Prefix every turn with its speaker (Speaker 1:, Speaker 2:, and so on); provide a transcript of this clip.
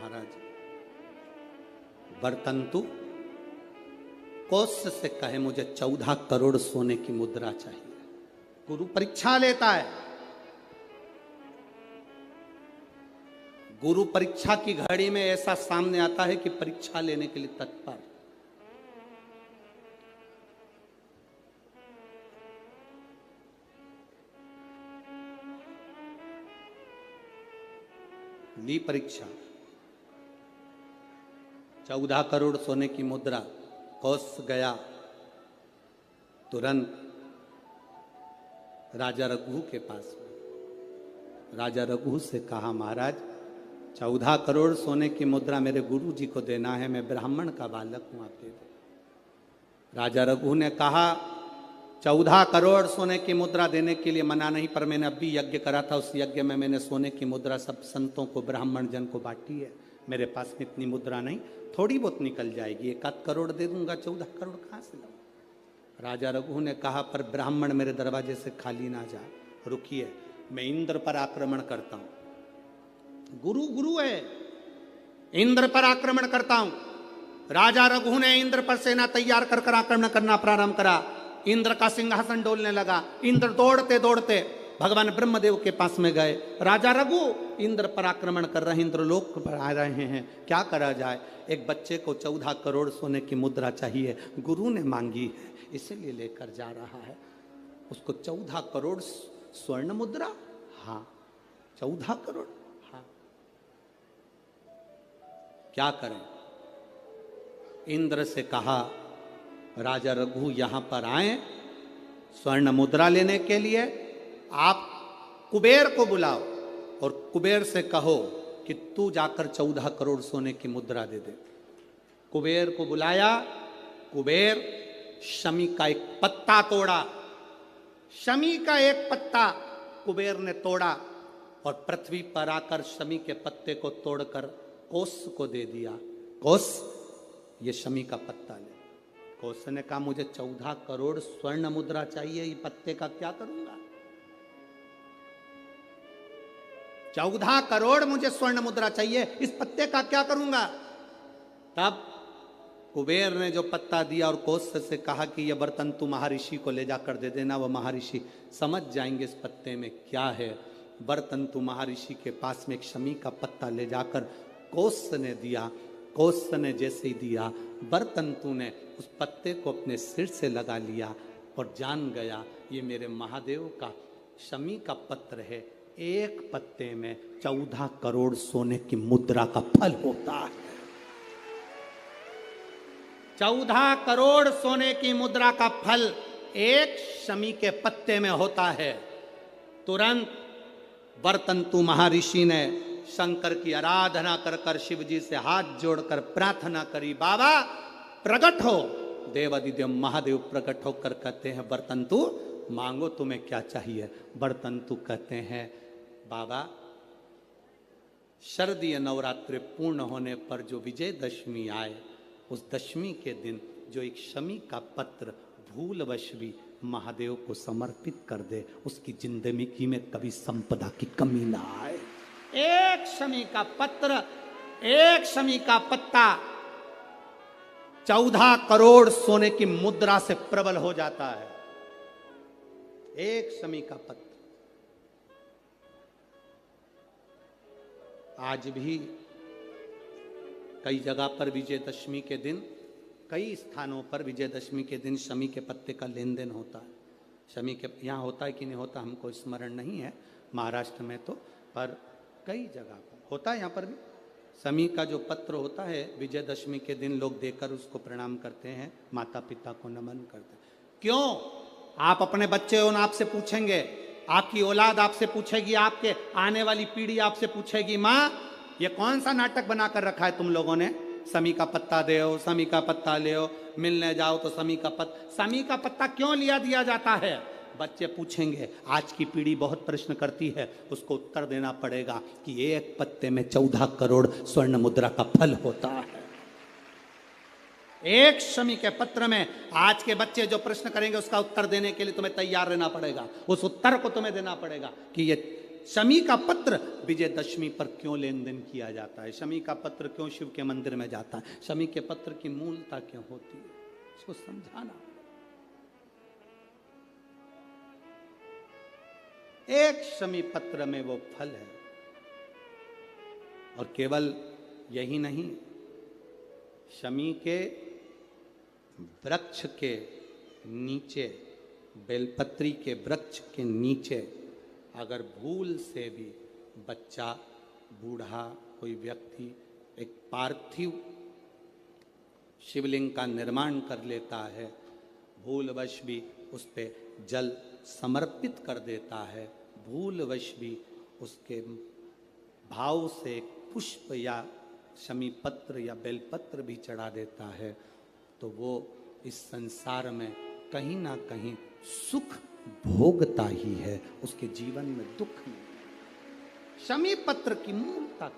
Speaker 1: महाराज वर्तंतु कौत्स से कहे मुझे 14 करोड़ सोने की मुद्रा चाहिए। गुरु परीक्षा लेता है। गुरु परीक्षा की घड़ी में ऐसा सामने आता है कि परीक्षा लेने के लिए तत्पर। ली परीक्षा, 14 करोड़ सोने की मुद्रा। कौत्स गया तुरंत राजा रघु के पास में। राजा रघु से कहा महाराज 14 करोड़ सोने की मुद्रा मेरे गुरु जी को देना है, मैं ब्राह्मण का बालक हूं, आप दे दो। राजा रघु ने कहा 14 करोड़ सोने की मुद्रा देने के लिए मना नहीं, पर मैंने अभी यज्ञ करा था, उस यज्ञ में मैंने सोने की मुद्रा सब संतों को ब्राह्मण जन को बांटी है। मेरे पास में इतनी मुद्रा नहीं, थोड़ी बहुत निकल जाएगी, 1 करोड़ दे दूंगा, 14 करोड़ कहां से लाऊं। राजा रघु ने कहा पर ब्राह्मण मेरे दरवाजे से खाली ना जा, रुकिए मैं इंद्र पर आक्रमण करता हूं। गुरु गुरु है, इंद्र पर आक्रमण करता हूं। राजा रघु ने इंद्र पर सेना तैयार कर आक्रमण करना प्रारंभ करा। इंद्र का सिंहासन डोलने लगा। इंद्र दौड़ते दौड़ते भगवान ब्रह्मदेव के पास में गए। राजा रघु इंद्र पर आक्रमण कर रहे हैं, इंद्र लोक पर आ रहे हैं, क्या करा जाए। एक बच्चे को 14 करोड़ सोने की मुद्रा चाहिए, गुरु ने मांगी है इसीलिए लेकर जा रहा है। उसको 14 करोड़ स्वर्ण मुद्रा, हाँ 14 करोड़, हाँ क्या करें। इंद्र से कहा राजा रघु यहां पर आए स्वर्ण मुद्रा लेने के लिए, आप कुबेर को बुलाओ और कुबेर से कहो कि तू जाकर 14 करोड़ सोने की मुद्रा दे दे। कुबेर को बुलाया। कुबेर शमी का एक पत्ता तोड़ा। शमी का एक पत्ता कुबेर ने तोड़ा और पृथ्वी पर आकर शमी के पत्ते को तोड़कर कोस को दे दिया। कोस ये शमी का पत्ता ले। कोस ने कहा मुझे 14 करोड़ स्वर्ण मुद्रा चाहिए, ये पत्ते का क्या करूंगा। 14 करोड़ मुझे स्वर्ण मुद्रा चाहिए, इस पत्ते का क्या करूंगा। तब कुबेर ने जो पत्ता दिया और कोस से कहा कि यह बर्तन तू महर्षि को ले जाकर दे देना, वह महर्षि समझ जाएंगे इस पत्ते में क्या है। बर्तन तू महर्षि के पास में एक शमी का पत्ता ले जाकर कोस ने दिया। कोस ने जैसे ही दिया, बर्तंतु ने उस पत्ते को अपने सिर से लगा लिया और जान गया ये मेरे महादेव का शमी का पत्र है। एक पत्ते में 14 करोड़ सोने की मुद्रा का फल होता है। 14 करोड़ सोने की मुद्रा का फल एक शमी के पत्ते में होता है। तुरंत बर्तंतु महर्षि ने शंकर की आराधना कर कर शिव जी से हाथ जोड़कर प्रार्थना करी, बाबा प्रकट हो। देवादिदेव महादेव प्रकट होकर कहते हैं बर्तंतु मांगो तुम्हें क्या चाहिए। बर्तंतु कहते हैं बाबा शरदीय नवरात्रि पूर्ण होने पर जो विजयदशमी आए, उस दशमी के दिन जो एक शमी का पत्र भूलवश भी महादेव को समर्पित कर दे, उसकी जिंदगी में कभी संपदा की कमी ना आए। एक शमी का पत्र, एक शमी का पत्ता 14 करोड़ सोने की मुद्रा से प्रबल हो जाता है। एक शमी का पत्र। आज भी कई जगह पर विजयदशमी के दिन, कई स्थानों पर विजयदशमी के दिन शमी के पत्ते का लेन देन होता है। शमी के यहाँ होता है कि नहीं होता हमको स्मरण नहीं है, महाराष्ट्र में तो, पर कई जगह पर होता है। यहाँ पर भी शमी का जो पत्र होता है विजयदशमी के दिन लोग देकर उसको प्रणाम करते हैं, माता पिता को नमन करते हैं। क्यों? आप अपने बच्चे हो, आपसे पूछेंगे, आपकी औलाद आपसे पूछेगी, आपके आने वाली पीढ़ी आपसे पूछेगी, माँ ये कौन सा नाटक बनाकर रखा है तुम लोगों ने। शमी का पत्ता दे, शमी का पत्ता ले, मिलने जाओ तो शमी का पत्ता क्यों लिया दिया जाता है। बच्चे पूछेंगे। आज की पीढ़ी बहुत प्रश्न करती है, उसको उत्तर देना पड़ेगा कि एक पत्ते में 14 करोड़ स्वर्ण मुद्रा का फल होता है। एक शमी के पत्र में आज के बच्चे जो प्रश्न करेंगे उसका उत्तर देने के लिए तुम्हें तैयार रहना पड़ेगा। उस उत्तर को तुम्हें देना पड़ेगा कि ये शमी का पत्र विजयदशमी पर क्यों लेन देन किया जाता है, शमी का पत्र क्यों शिव के मंदिर में जाता है, शमी के पत्र की मूलता क्यों होती है, इसको समझाना। एक शमी पत्र में वो फल है। और केवल यही नहीं, शमी के वृक्ष के नीचे, बेलपत्री के वृक्ष के नीचे अगर भूल से भी बच्चा, बूढ़ा, कोई व्यक्ति एक पार्थिव शिवलिंग का निर्माण कर लेता है, भूलवश भी उस पे जल समर्पित कर देता है, भूलवश भी उसके भाव से पुष्प या शमी पत्र या बेलपत्र भी चढ़ा देता है, तो वो इस संसार में कहीं ना कहीं सुख भोगता ही है, उसके जीवन में दुख नहीं। शमी पत्र की मूलता